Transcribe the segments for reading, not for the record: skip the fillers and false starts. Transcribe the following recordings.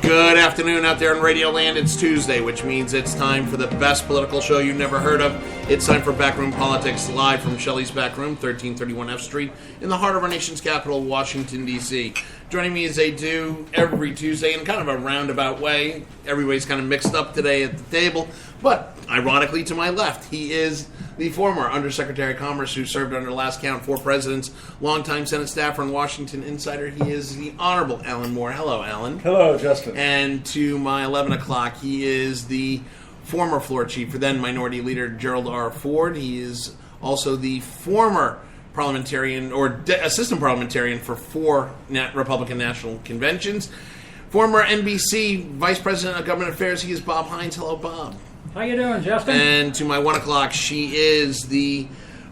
Good afternoon out there in Radio Land. It's Tuesday, which means it's time for the best political show you've never heard of. It's time for Backroom Politics, live from Shelley's Backroom, 1331 F Street, in the heart of our nation's capital, Washington, D.C. Joining me as they do every Tuesday in kind of a roundabout way. Everybody's kind of mixed up today at the table, but ironically to my left, he is the former Undersecretary of Commerce who served under the last count 4 presidents, longtime Senate staffer and Washington insider. He is the Honorable Alan Moore. Hello, Alan. Hello, Justin. And to my 11 o'clock, he is the former floor chief for then Minority Leader Gerald R. Ford. He is also the former parliamentarian or assistant parliamentarian for 4 Republican national conventions. Former NBC Vice President of Government Affairs, he is Bob Hines. Hello, Bob. How you doing, Justin? And to my 1 o'clock, she is the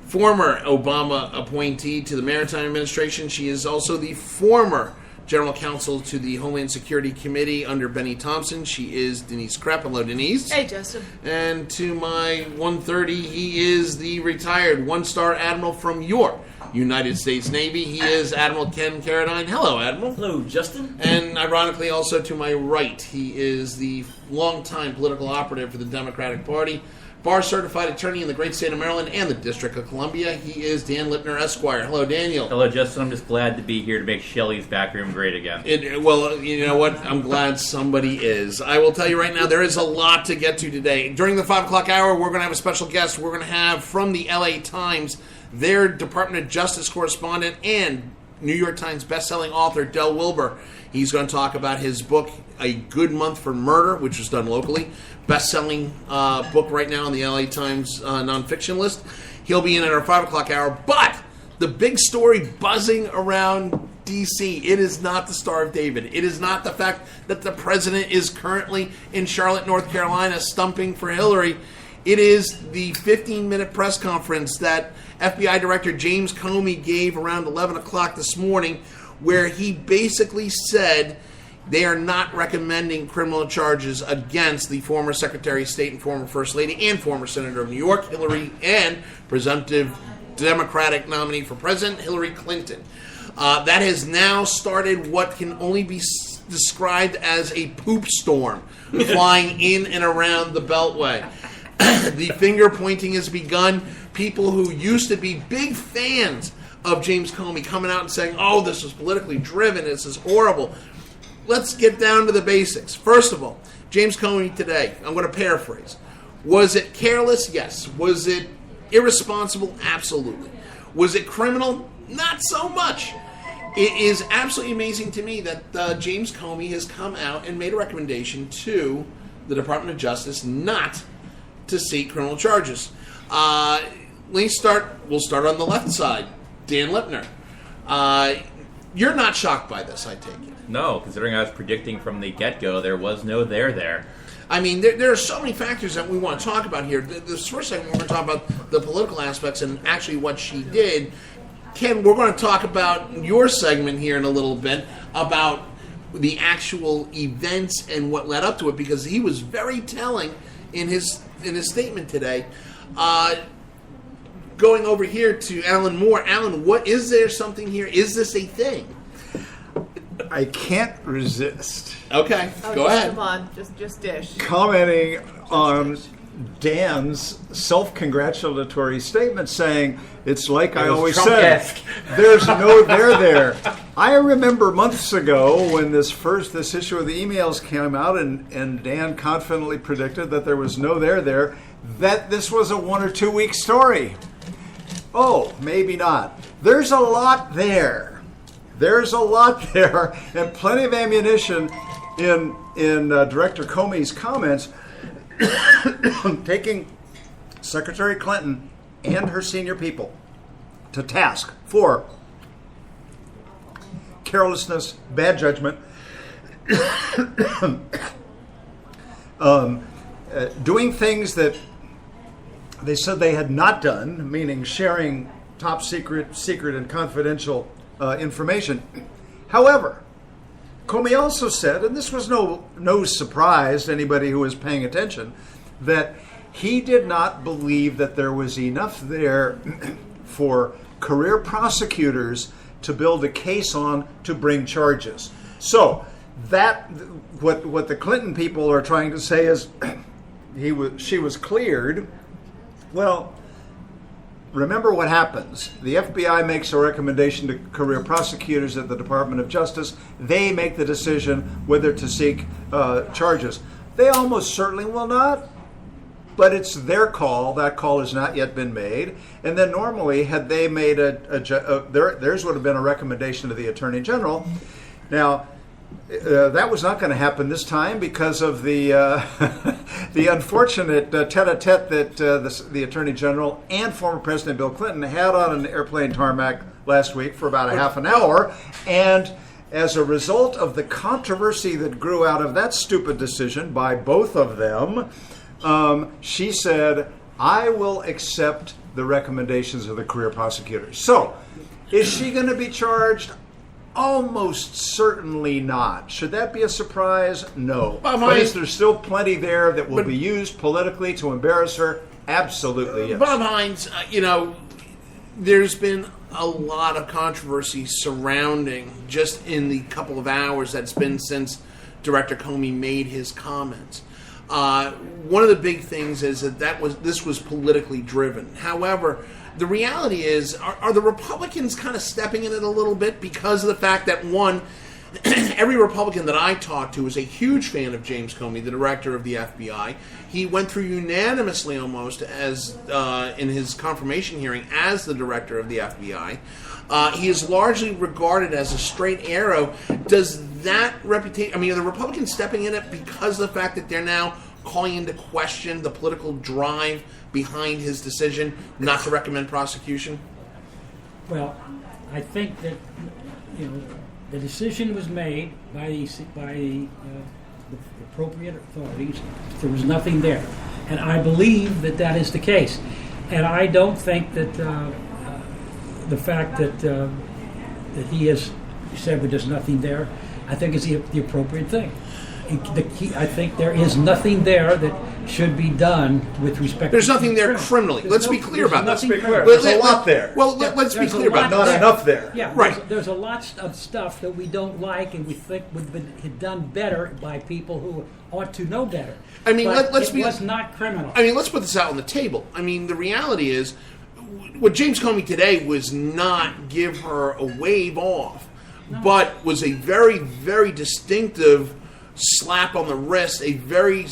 former Obama appointee to the Maritime Administration. She is also the former General Counsel to the Homeland Security Committee under Benny Thompson. She is Denise Krepp. Hello, Denise. Hey, Justin. And to my 1:30, he is the retired 1-star admiral from your United States Navy. He is Admiral Ken Carradine. Hello, Admiral. Hello, Justin. And ironically, also to my right, he is the longtime political operative for the Democratic Party, bar-certified attorney in the great state of Maryland and the District of Columbia. He is Dan Lipner, Esquire. Hello, Daniel. Hello, Justin. I'm just glad to be here to make Shelley's Backroom great again. Well, you know what? I'm glad somebody is. I will tell you right now, there is a lot to get to today. During the 5 o'clock hour, we're going to have a special guest. We're going to have from the LA Times, their Department of Justice correspondent and New York Times bestselling author Del Wilber. He's going to talk about his book, A Good Month for Murder, which was done locally. Best-selling book right now on the LA Times nonfiction list. He'll be in at our 5 o'clock hour. But the big story buzzing around D.C., it is not the Star of David. It is not the fact that the president is currently in Charlotte, North Carolina, stumping for Hillary. It is the 15-minute press conference that FBI Director James Comey gave around 11 o'clock this morning, where he basically said they are not recommending criminal charges against the former Secretary of State and former First Lady and former Senator of New York, Hillary, and presumptive Democratic nominee for president, Hillary Clinton. That has now started what can only be described as a poop storm flying in and around the Beltway. The finger pointing has begun. People who used to be big fans of James Comey coming out and saying, oh, this was politically driven, this is horrible. Let's get down to the basics. First of all, James Comey today, I'm going to paraphrase. Was it careless? Yes. Was it irresponsible? Absolutely. Was it criminal? Not so much. It is absolutely amazing to me that James Comey has come out and made a recommendation to the Department of Justice not to seek criminal charges. We'll start on the left side. Dan Lipner. You're not shocked by this, I take it. No, considering I was predicting from the get-go, there was no there. I mean, there are so many factors that we want to talk about here. The first thing we're going to talk about the political aspects and actually what she did. Ken, we're going to talk about your segment here in a little bit about the actual events and what led up to it, because he was very telling in his statement today. Going over here to Alan Moore. Alan, what is there something here? Is this a thing? I can't resist. Okay, go ahead. Come on, just dish. Commenting on Dan's self-congratulatory statement saying, it's like I always said, there's no there. I remember months ago when this issue of the emails came out and Dan confidently predicted that there was no there, that this was a 1 or 2 week story. Oh, maybe not. There's a lot there. And plenty of ammunition in Director Comey's comments, taking Secretary Clinton and her senior people to task for carelessness, bad judgment, doing things that they said they had not done, meaning sharing top secret and confidential information. However, Comey also said, and this was no surprise to anybody who was paying attention, that he did not believe that there was enough there for career prosecutors to build a case on to bring charges. So that what the Clinton people are trying to say is she was cleared. Well, remember what happens. The FBI makes a recommendation to career prosecutors at the Department of Justice. They make the decision whether to seek charges. They almost certainly will not, but it's their call. That call has not yet been made. And then normally, had they made theirs would have been a recommendation to the Attorney General. Now, that was not going to happen this time because of the the unfortunate tete-a-tete that the Attorney General and former President Bill Clinton had on an airplane tarmac last week for about a half an hour. And as a result of the controversy that grew out of that stupid decision by both of them, she said, I will accept the recommendations of the career prosecutors. So, is she going to be charged? Almost certainly not. Should that be a surprise? No. But is there still plenty there that will be used politically to embarrass her? Absolutely, yes. Bob Hines, there's been a lot of controversy surrounding, just in the couple of hours that's been since Director Comey made his comments. One of the big things is this was politically driven. However, the reality is, are the Republicans kind of stepping in it a little bit because of the fact that, one, every Republican that I talked to is a huge fan of James Comey, the director of the FBI. He went through unanimously almost as in his confirmation hearing as the director of the FBI. He is largely regarded as a straight arrow. Does that reputation, are the Republicans stepping in it because of the fact that they're now calling into question the political drive behind his decision not to recommend prosecution? Well, I think that the decision was made by the appropriate authorities. There was nothing there, and I believe that is the case. And I don't think that the fact that he has said there's nothing there, I think is the appropriate thing. I think there is nothing there that should be done with respect. There's nothing there criminally. Let's be clear about this. There's a lot there. Well, let's be clear about that. Not enough there. Yeah, right. There's a lot of stuff that we don't like, and we think would have been done better by people who ought to know better. It was not criminal. Let's put this out on the table. The reality is, what James Comey today was not give her a wave off, but was a very, very distinctive slap on the wrist, a very,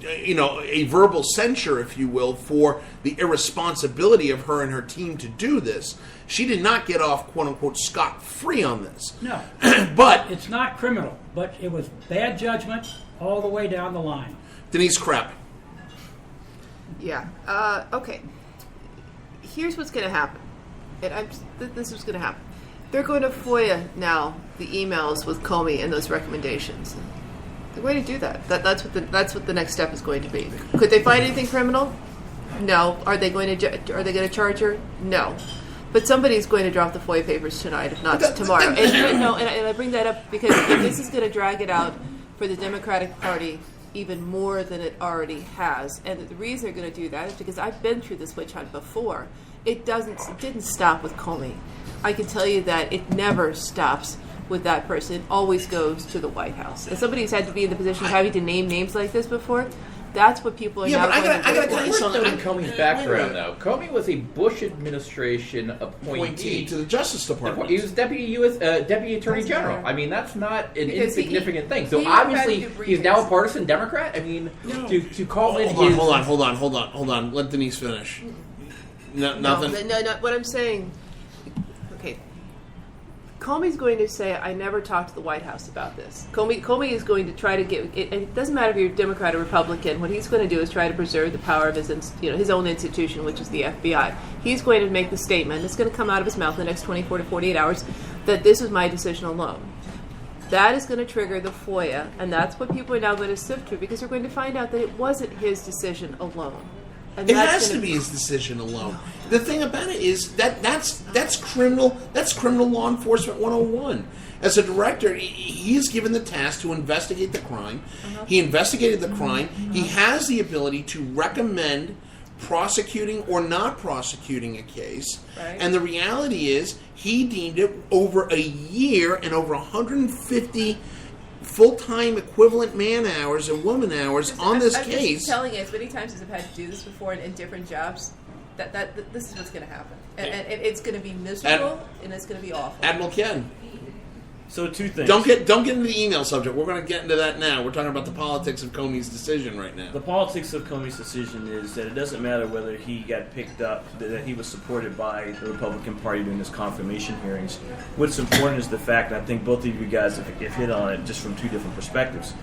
a verbal censure, if you will, for the irresponsibility of her and her team to do this. She did not get off, quote unquote, scot-free on this. No. But it's not criminal, but it was bad judgment all the way down the line. Denise Krepp. Yeah. Okay. Here's what's going to happen. This is going to happen. They're going to FOIA now the emails with Comey and those recommendations. They're going to do that. That's what the next step is going to be. Could they find anything criminal? No. Are they going to charge her? No. But somebody's going to drop the FOIA papers tonight, if not tomorrow. And I bring that up because this is going to drag it out for the Democratic Party even more than it already has. And the reason they're going to do that is because I've been through this witch hunt before. It didn't stop with Comey. I can tell you that it never stops with that person. It always goes to the White House. As somebody who's had to be in the position of having to name names like this before, that's what people are now going to do. I got to tell you something in Comey's background, though. Comey was a Bush administration appointee to the Justice Department. He was Deputy Attorney General. That's not an insignificant thing. So obviously, he's now a partisan Democrat. To call it his... Hold on. Let Denise finish. Nothing. No. What I'm saying... Okay. Comey's going to say, I never talked to the White House about this. Comey is going to try to get... It doesn't matter if you're Democrat or Republican. What he's going to do is try to preserve the power of his own institution, which is the FBI. He's going to make the statement, it's going to come out of his mouth in the next 24 to 48 hours, that this was my decision alone. That is going to trigger the FOIA, and that's what people are now going to sift through, because they're going to find out that it wasn't his decision alone. And it has to be his decision alone. The thing about it is that's criminal law enforcement 101. As a director, he is given the task to investigate the crime. He investigated the crime. He has the ability to recommend prosecuting or not prosecuting a case. Right. And the reality is he deemed it over a year and over 150 full-time equivalent man hours and woman hours on this I'm case. Just telling you, as many times as I've had to do this before in different jobs, that this is what's going to happen, and it's going to be miserable, and it's going to be awful. Admiral Ken. So two things. Don't get into the email subject. We're going to get into that now. We're talking about the politics of Comey's decision right now. The politics of Comey's decision is that it doesn't matter whether he got picked up, that he was supported by the Republican Party during his confirmation hearings. What's important is the fact, and I think both of you guys have hit on it just from two different perspectives.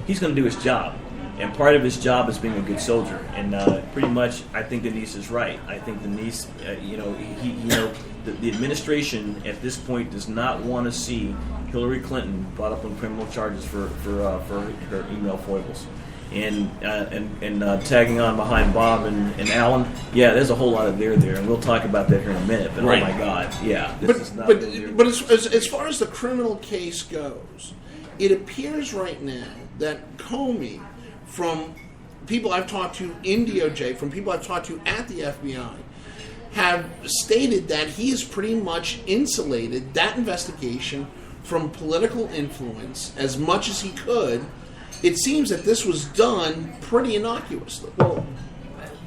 He's going to do his job. And part of his job is being a good soldier. And pretty much, I think Denise is right. I think Denise, the administration at this point does not want to see Hillary Clinton brought up on criminal charges for her email foibles. And tagging on behind Bob and Alan, yeah, there's a whole lot of there, and we'll talk about that here in a minute. But right. Oh my God, yeah, but as far as the criminal case goes, it appears right now that Comey, from people I've talked to in DOJ, from people I've talked to at the FBI, have stated that he has pretty much insulated that investigation from political influence as much as he could. It seems that this was done pretty innocuously. Well,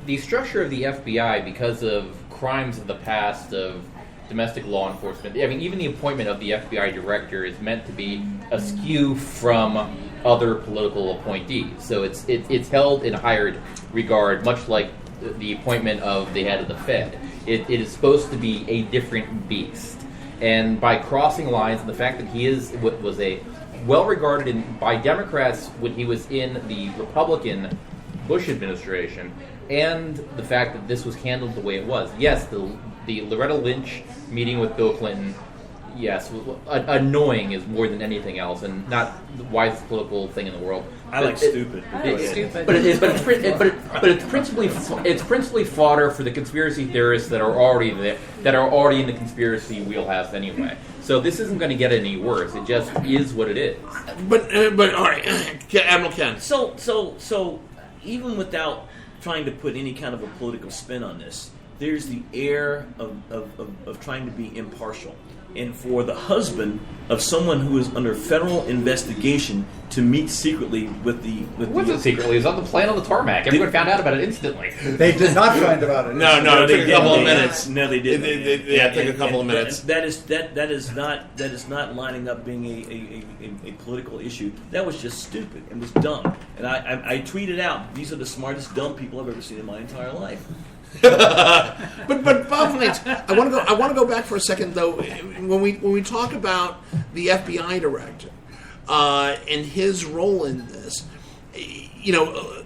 the structure of the FBI, because of crimes of the past of domestic law enforcement, I mean, even the appointment of the FBI director is meant to be askew from other political appointees. So it's held in higher regard, much like the appointment of the head of the Fed. It is supposed to be a different beast. And by crossing lines, and the fact that he was a well-regarded by Democrats when he was in the Republican Bush administration, and the fact that this was handled the way it was. Yes, the Loretta Lynch meeting with Bill Clinton, yes, annoying is more than anything else, and not the wisest political thing in the world. I like stupid. It's stupid. But it's principally fodder for the conspiracy theorists that are already there, that are already in the conspiracy wheelhouse anyway. So this isn't going to get any worse. It just is what it is. But all right, Admiral Ken. So even without trying to put any kind of a political spin on this, there's the air of trying to be impartial. And for the husband of someone who is under federal investigation to meet secretly with the... It wasn't secretly. It was on the plane on the tarmac. Everyone found out about it instantly. They did not find about it. No, it took a couple of minutes. No, they didn't. It took a couple of minutes. That is not lining up being a political issue. That was just stupid. It was dumb. And I tweeted out, these are the smartest dumb people I've ever seen in my entire life. but Bob Flint, I want to go back for a second though. When we talk about the FBI director and his role in this,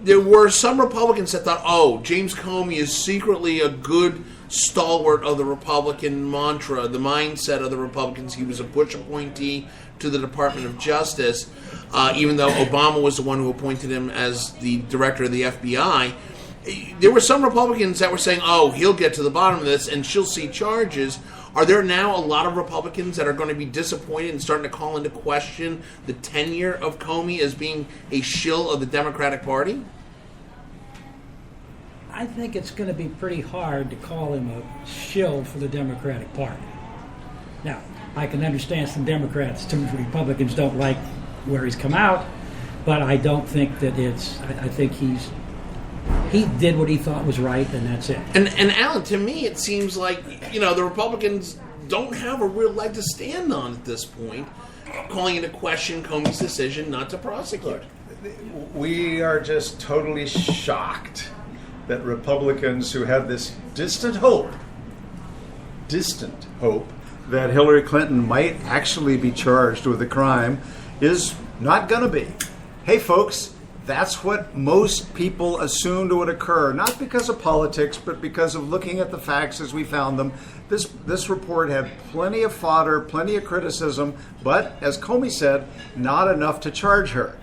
there were some Republicans that thought, oh, James Comey is secretly a good stalwart of the Republican mantra, the mindset of the Republicans. He was a Bush appointee to the Department of Justice, even though Obama was the one who appointed him as the director of the FBI. There were some Republicans that were saying, oh, he'll get to the bottom of this and she'll see charges. Are there now a lot of Republicans that are going to be disappointed and starting to call into question the tenure of Comey as being a shill of the Democratic Party? I think it's going to be pretty hard to call him a shill for the Democratic Party. Now, I can understand some Democrats, some Republicans don't like where he's come out, but I don't think that I think he did what he thought was right, and that's it. And Alan, to me, it seems like, the Republicans don't have a real leg to stand on at this point, calling into question Comey's decision not to prosecute. We are just totally shocked that Republicans who have this distant hope that Hillary Clinton might actually be charged with a crime is not going to be. Hey, folks, that's what most people assumed would occur, not because of politics, but because of looking at the facts as we found them. This report had plenty of fodder, plenty of criticism, but, as Comey said, not enough to charge her.